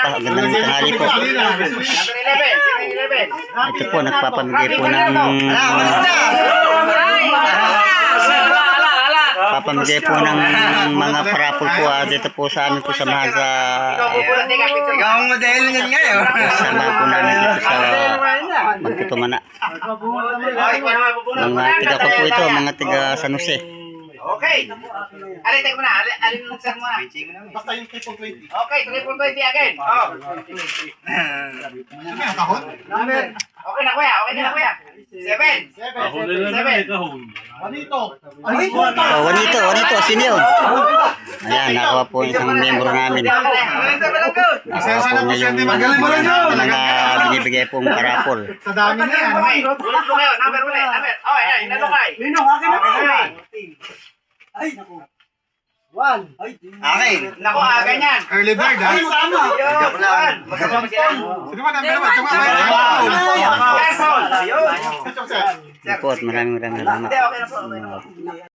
Magandang tanghali po. Ito po, nagpapamigay po ng mga parapol po dito po sa amin po samahan sa sama po namin dito sa Magtitumana. Mga tiga ko po ito, mga tiga San Jose. Okay. Alin, take mo na. Alin mo saan mo na. Basta yung triple 20. Okay, triple 20 again. Oh. Okay na kuya, okay na kuya. 7. Juanito. Juanito, sino yun? Ayan, nakuha po isang membro namin. Nakuha po niya yung mga binibigay pong parapol. Sa dami na yan. Okay, ulit po kayo. Number. Oh, ayan, inalokay. Ay, naku. 1. Ay, Okay. Naku, ganyan. Early bird, ha? Yun. Magkasama sila. Sino ba number 1? Careful. Yun. Ito po at maraming salamat. Hindi, okay na po.